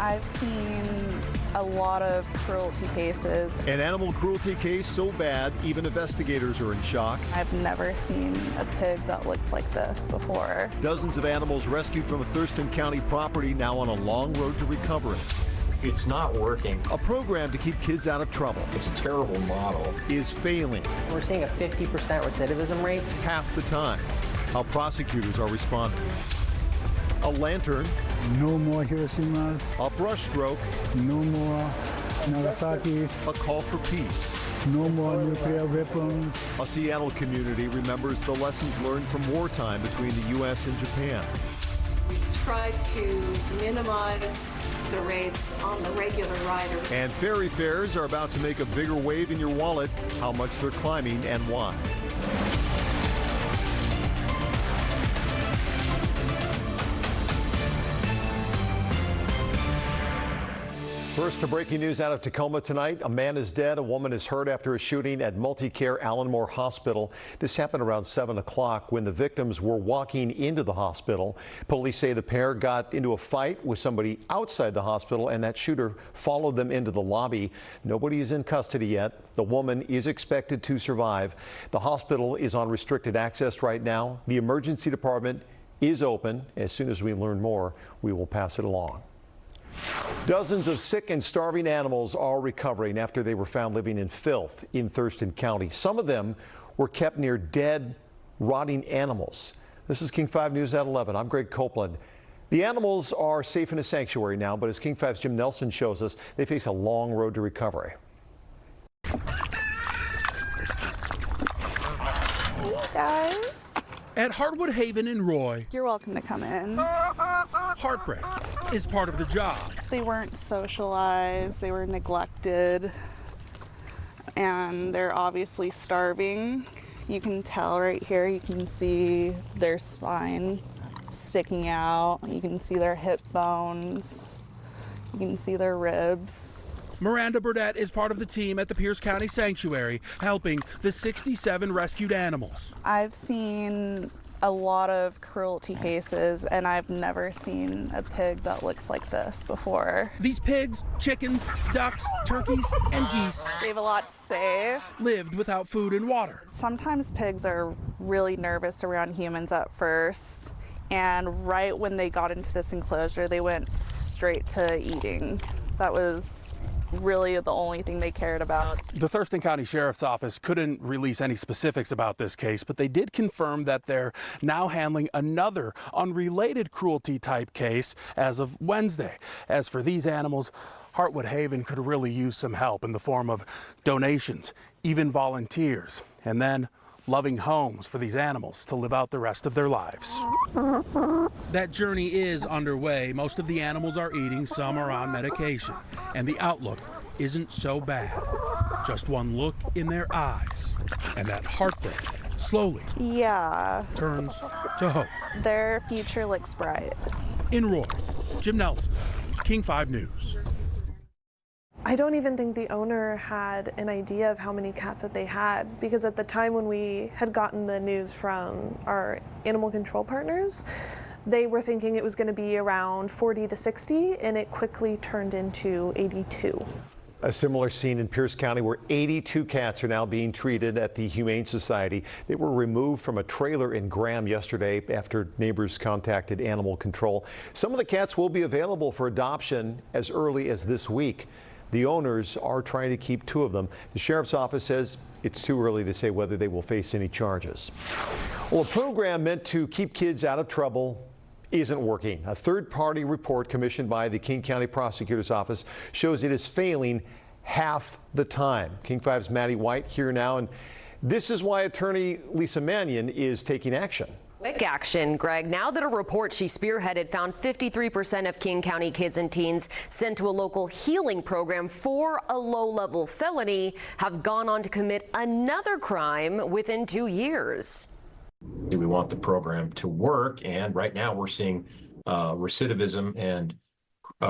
I've seen a lot of cruelty cases. An animal cruelty case so bad, even investigators are in shock. I've never seen a pig that looks like this before. Dozens of animals rescued from a Thurston County property now on a long road to recovery. It's not working. A program to keep kids out of trouble. It's a terrible model. Is failing. We're seeing a 50% recidivism rate. Half the time. How prosecutors are responding. A lantern. No more Hiroshimas. A brushstroke. No more Nagasaki. A call for peace. No more nuclear weapons. A Seattle community remembers the lessons learned from wartime between the U.S. and Japan. We've tried to minimize the rates on the regular riders. And ferry fares are about to make a bigger wave in your wallet. How much they're climbing and why. First to breaking news out of Tacoma tonight. A man is dead. A woman is hurt after a shooting at Multicare Allenmore Hospital. This happened around 7 o'clock when the victims were walking into the hospital. Police say the pair got into a fight with somebody outside the hospital and that shooter followed them into the lobby. Nobody is in custody yet. The woman is expected to survive. The hospital is on restricted access right now. The emergency department is open. As soon as we learn more, we will pass it along. Dozens of sick and starving animals are recovering after they were found living in filth in Thurston County. Some of them were kept near dead, rotting animals. This is King 5 News at 11. I'm Greg Copeland. The animals are safe in a sanctuary now, but as King 5's Jim Nelson shows us, they face a long road to recovery. Hey guys. At Hartwood Haven in Roy, You're welcome to come in. heartbreak is part of the job. They weren't socialized, they were neglected, and they're obviously starving. You can tell right here, you can see their spine sticking out. You can see their hip bones. You can see their ribs. Miranda Burdett is part of the team at the Pierce County Sanctuary, helping the 67 rescued animals. I've seen a lot of cruelty cases, and I've never seen a pig that looks like this before. These pigs, chickens, ducks, turkeys, and geese They have a lot to say. lived without food and water. Sometimes pigs are really nervous around humans at first, and right when they got into this enclosure, they went straight to eating. That was really the only thing they cared about. The Thurston County Sheriff's Office couldn't release any specifics about this case, but they did confirm that they're now handling another unrelated cruelty type case as of Wednesday. As for these animals, Hartwood Haven could really use some help in the form of donations, even volunteers, and then loving homes for these animals to live out the rest of their lives. That journey is underway. Most of the animals are eating, some are on medication, and the outlook isn't so bad. Just one look in their eyes, and that heartbreak slowly turns to hope. Their future looks bright. In Roy, Jim Nelson, King 5 News. I don't even think the owner had an idea of how many cats that they had, because at the time when we had gotten the news from our animal control partners, they were thinking it was going to be around 40 to 60, and it quickly turned into 82. A similar scene in Pierce County where 82 cats are now being treated at the Humane Society. They were removed from a trailer in Graham yesterday after neighbors contacted animal control. Some of the cats will be available for adoption as early as this week. The owners are trying to keep 2 of them. The sheriff's office says it's too early to say whether they will face any charges. Well, a program meant to keep kids out of trouble isn't working. A third-party report commissioned by the King County Prosecutor's Office shows it is failing half the time. King 5's Maddie White here now, and this is why attorney Lisa Mannion is taking action. Quick action, Greg. Now that a report she spearheaded found 53% of King County kids and teens sent to a local healing program for a low-level felony have gone on to commit another crime within 2 years. We want the program to work, and right now we're seeing recidivism and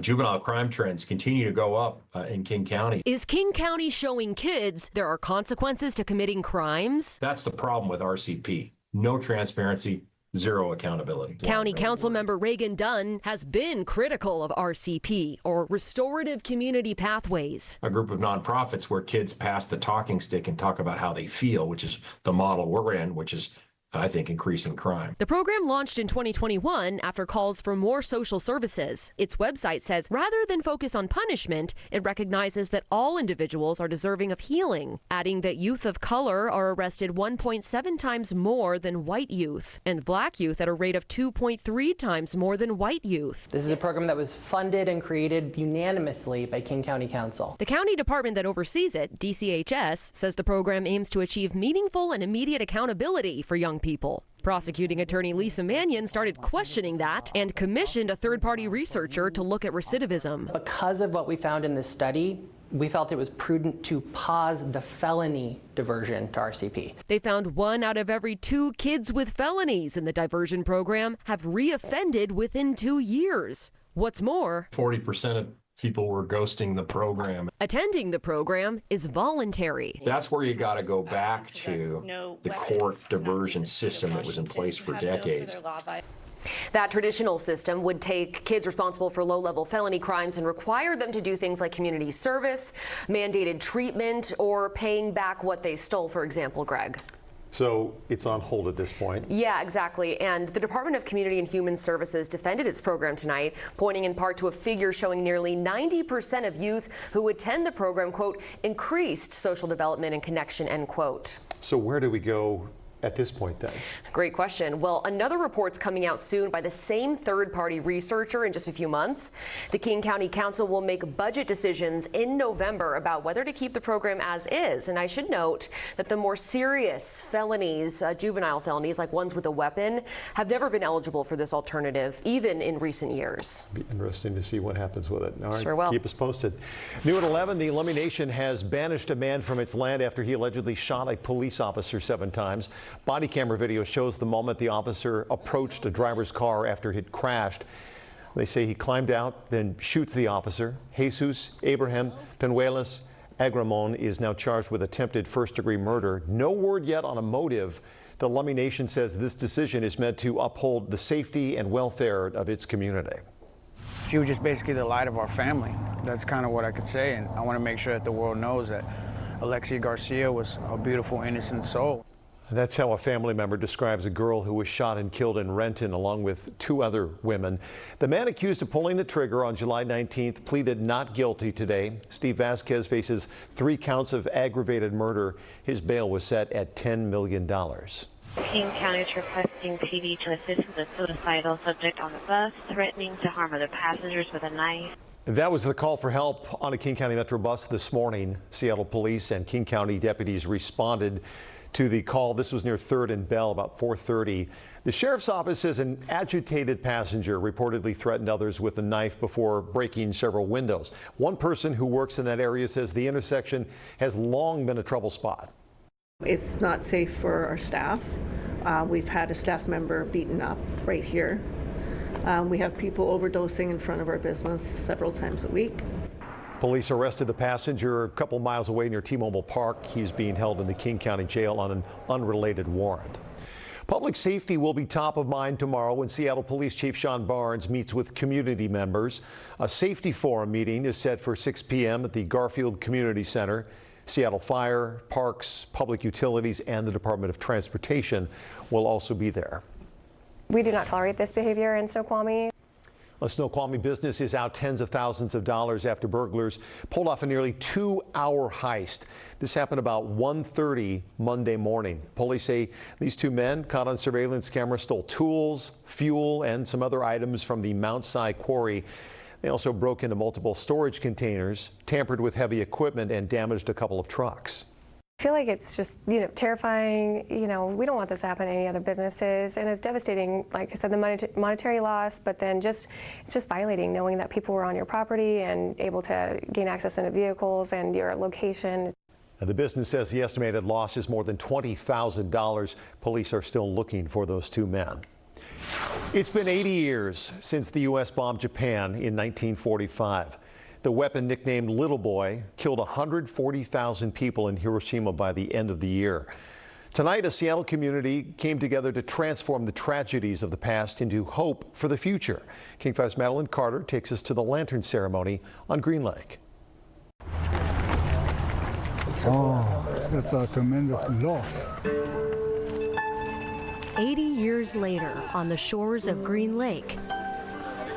juvenile crime trends continue to go up in King County. Is King County showing kids there are consequences to committing crimes? That's the problem with RCP. No transparency, zero accountability. County Council member Reagan Dunn has been critical of RCP, or Restorative Community Pathways. A group of nonprofits where kids pass the talking stick and talk about how they feel, which is the model we're in, which is, I think, increasing crime. The program launched in 2021 after calls for more social services. Its website says rather than focus on punishment, it recognizes that all individuals are deserving of healing, adding that youth of color are arrested 1.7 times more than white youth, and black youth at a rate of 2.3 times more than white youth. This is a program that was funded and created unanimously by King County Council. The county department that oversees it, DCHS, says the program aims to achieve meaningful and immediate accountability for young people. Prosecuting attorney Lisa Mannion started questioning that and commissioned a third-party researcher to look at recidivism. Because of what we found in this study, we felt it was prudent to pause the felony diversion to RCP. They found 1 out of every 2 kids with felonies in the diversion program have reoffended within 2 years. What's more, 40% of people were ghosting the program. attending the program is voluntary. That's where you got to go back to the court diversion system that was in place for decades. That traditional system would take kids responsible for low-level felony crimes and require them to do things like community service, mandated treatment, or paying back what they stole, for example, Greg. So it's on hold at this point. Yeah, exactly. And the Department of Community and Human Services defended its program tonight, pointing in part to a figure showing nearly 90% of youth who attend the program, quote, increased social development and connection, end quote. So where do we go at this point then? Great question. Well, another report's coming out soon by the same third-party researcher in just a few months. The King County Council will make budget decisions in November about whether to keep the program as is. And I should note that the more serious felonies, juvenile felonies, like ones with a weapon, have never been eligible for this alternative, even in recent years. Be interesting to see what happens with it. All right, sure will. Keep us posted. New at 11, the Lummi Nation has banished a man from its land after he allegedly shot a police officer 7 times. Body camera video shows the moment the officer approached a driver's car after it crashed. They say he climbed out, then shoots the officer. Jesus Abraham Penuelas Agramon is now charged with attempted first-degree murder. No word yet on a motive. The Lummi Nation says this decision is meant to uphold the safety and welfare of its community. She was just basically the light of our family. That's kind of what I could say, and I want to make sure that the world knows that Alexia Garcia was a beautiful, innocent soul. That's how a family member describes a girl who was shot and killed in Renton along with 2 other women. The man accused of pulling the trigger on July 19th pleaded not guilty today. Steve Vasquez faces 3 counts of aggravated murder. His bail was set at $10 million. King County is requesting PD to assist with a suicidal subject on the bus, threatening to harm other passengers with a knife. That was the call for help on a King County Metro bus this morning. Seattle police and King County deputies responded to the call. This was near 3rd and Bell, about 4:30. The sheriff's office says an agitated passenger reportedly threatened others with a knife before breaking several windows. One person who works in that area says the intersection has long been a trouble spot. It's not safe for our staff. We've had a staff member beaten up right here. We have people overdosing in front of our business several times a week. Police arrested the passenger a couple miles away near T-Mobile Park. He's being held in the King County Jail on an unrelated warrant. Public safety will be top of mind tomorrow when Seattle Police Chief Sean Barnes meets with community members. A safety forum meeting is set for 6 p.m. at the Garfield Community Center. Seattle Fire, Parks, Public Utilities, and the Department of Transportation will also be there. We do not tolerate this behavior in Snoqualmie. A Snoqualmie business is out tens of thousands of dollars after burglars pulled off a nearly 2-hour heist. This happened about 1:30 Monday morning. Police say these 2 men caught on surveillance camera stole tools, fuel, and some other items from the Mount Si quarry. They also broke into multiple storage containers, tampered with heavy equipment, and damaged a couple of trucks. I feel like it's just, terrifying. We don't want this to happen to any other businesses, and it's devastating. Like I said, the monetary loss, but then it's just violating, knowing that people were on your property and able to gain access into vehicles and your location. Now, the business says the estimated loss is more than $20,000. Police are still looking for those 2 men. It's been 80 years since the U.S. bombed Japan in 1945. The weapon, nicknamed Little Boy, killed 140,000 people in Hiroshima by the end of the year. Tonight, a Seattle community came together to transform the tragedies of the past into hope for the future. King 5's Madeline Carter takes us to the lantern ceremony on Green Lake. Oh, that's a tremendous loss. 80 years later, on the shores of Green Lake,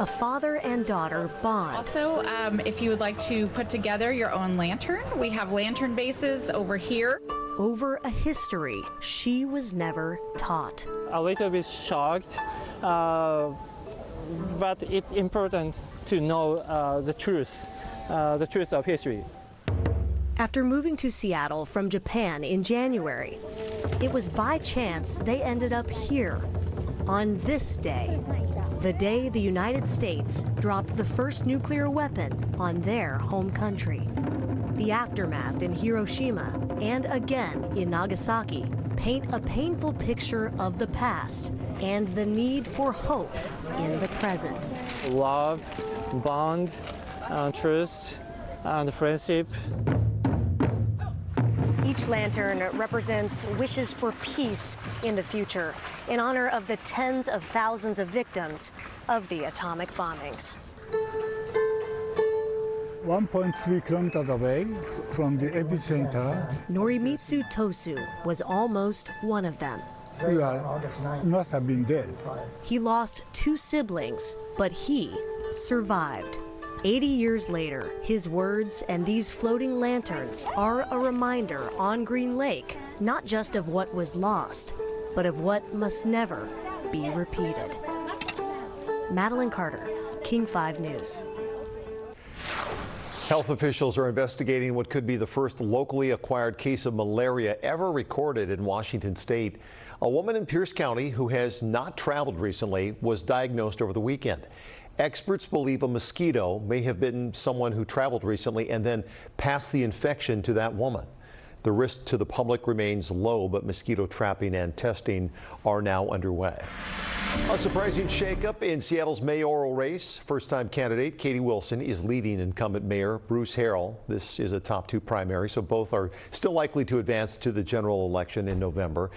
a father and daughter bond. Also, if you would like to put together your own lantern, we have lantern bases over here. Over a history she was never taught. A little bit shocked, but it's important to know the truth of history. After moving to Seattle from Japan in January, it was by chance they ended up here on this day, the day the United States dropped the first nuclear weapon on their home country. The aftermath in Hiroshima and again in Nagasaki paint a painful picture of the past and the need for hope in the present. Love, bond, trust, and friendship. Each lantern represents wishes for peace in the future in honor of the tens of thousands of victims of the atomic bombings. 1.3 kilometers away from the epicenter. Norimitsu Tosu was almost one of them. He must have been dead. He lost 2 siblings, but he survived. 80 years later, his words and these floating lanterns are a reminder on Green Lake, not just of what was lost, but of what must never be repeated. Madeline Carter, King 5 News. Health officials are investigating what could be the first locally acquired case of malaria ever recorded in Washington state. A woman in Pierce County who has not traveled recently was diagnosed over the weekend. Experts believe a mosquito may have bitten someone who traveled recently and then passed the infection to that woman. The risk to the public remains low, but mosquito trapping and testing are now underway. A surprising shakeup in Seattle's mayoral race. First-time candidate Katie Wilson is leading incumbent Mayor Bruce Harrell. This is a top 2 primary, so both are still likely to advance to the general election in November.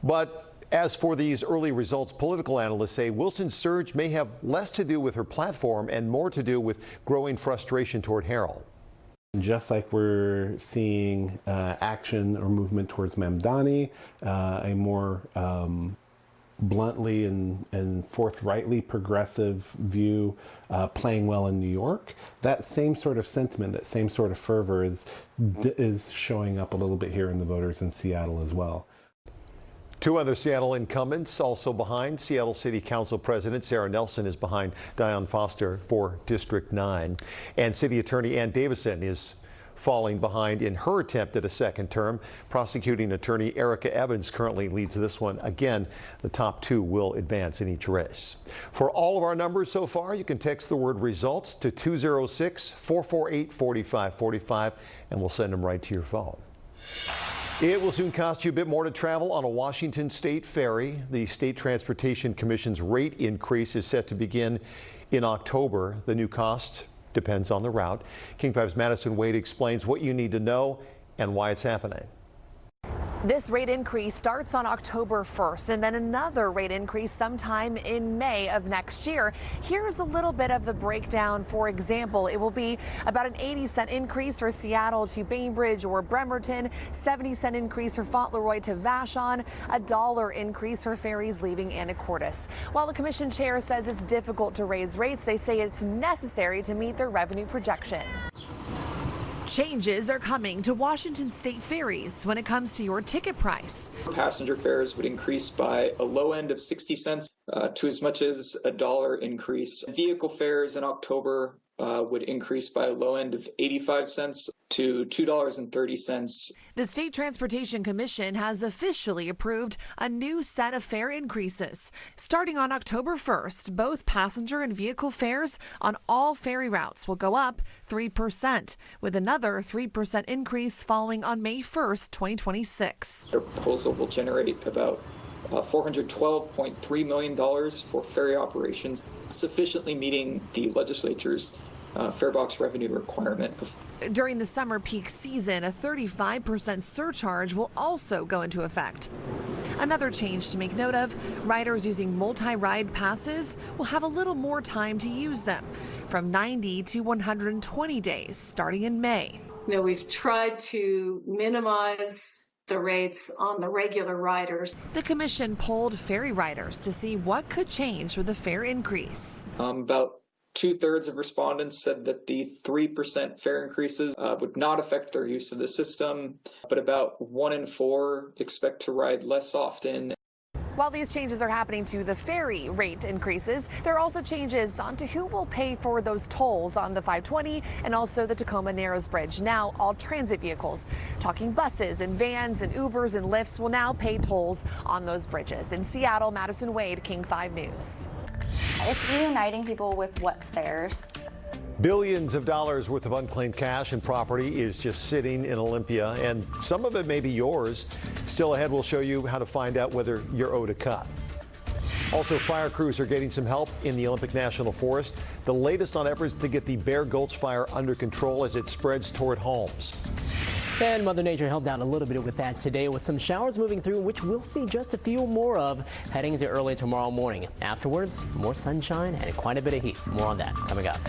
But as for these early results, political analysts say Wilson's surge may have less to do with her platform and more to do with growing frustration toward Harrell. Just like we're seeing action or movement towards Mamdani, a more bluntly and forthrightly progressive view playing well in New York, that same sort of sentiment, that same sort of fervor is showing up a little bit here in the voters in Seattle as well. 2 other Seattle incumbents also behind. Seattle City Council President Sarah Nelson is behind Dion Foster for District 9. And City Attorney Ann Davison is falling behind in her attempt at a second term. Prosecuting attorney Erica Evans currently leads this one. Again, the top 2 will advance in each race. For all of our numbers so far, you can text the word results to 206-448-4545 and we'll send them right to your phone. It will soon cost you a bit more to travel on a Washington state ferry. The State Transportation Commission's rate increase is set to begin in October. The new cost depends on the route. King 5's Madison Wade explains what you need to know and why it's happening. This rate increase starts on October 1st and then another rate increase sometime in May of next year. Here's a little bit of the breakdown. For example, it will be about an 80-cent increase for Seattle to Bainbridge or Bremerton, 70-cent increase for Fauntleroy to Vashon, $1 increase for ferries leaving Anacortes. While the commission chair says it's difficult to raise rates, they say it's necessary to meet their revenue projection. Changes are coming to Washington state ferries when it comes to your ticket price. Passenger fares would increase by a low end of 60 cents to as much as $1 increase. Vehicle fares in October would increase by a low end of 85 cents to $2.30. The State Transportation Commission has officially approved a new set of fare increases. Starting on October 1st, both passenger and vehicle fares on all ferry routes will go up 3%, with another 3% increase following on May 1st, 2026. The proposal will generate about $412.3 million for ferry operations, sufficiently meeting the legislature's farebox revenue requirement. During the summer peak season, a 35% surcharge will also go into effect. Another change to make note of, riders using multi-ride passes will have a little more time to use them, from 90 to 120 days, starting in May. You know, we've tried to minimize the rates on the regular riders. The commission polled ferry riders to see what could change with the fare increase. About 2/3 of respondents said that the 3% fare increases would not affect their use of the system, but about 1 in 4 expect to ride less often. While these changes are happening to the ferry rate increases, there are also changes onto who will pay for those tolls on the 520 and also the Tacoma Narrows Bridge. Now, all transit vehicles, talking buses and vans and Ubers and Lyfts, will now pay tolls on those bridges. In Seattle, Madison Wade, King 5 News. It's reuniting people with what's theirs. Billions of dollars worth of unclaimed cash and property is just sitting in Olympia, and some of it may be yours. Still ahead, we'll show you how to find out whether you're owed a cut. Also, fire crews are getting some help in the Olympic National Forest. The latest on efforts to get the Bear Gulch fire under control as it spreads toward homes. And Mother Nature helped out a little bit with that today with some showers moving through, which we'll see just a few more of heading into early tomorrow morning. Afterwards, more sunshine and quite a bit of heat. More on that coming up.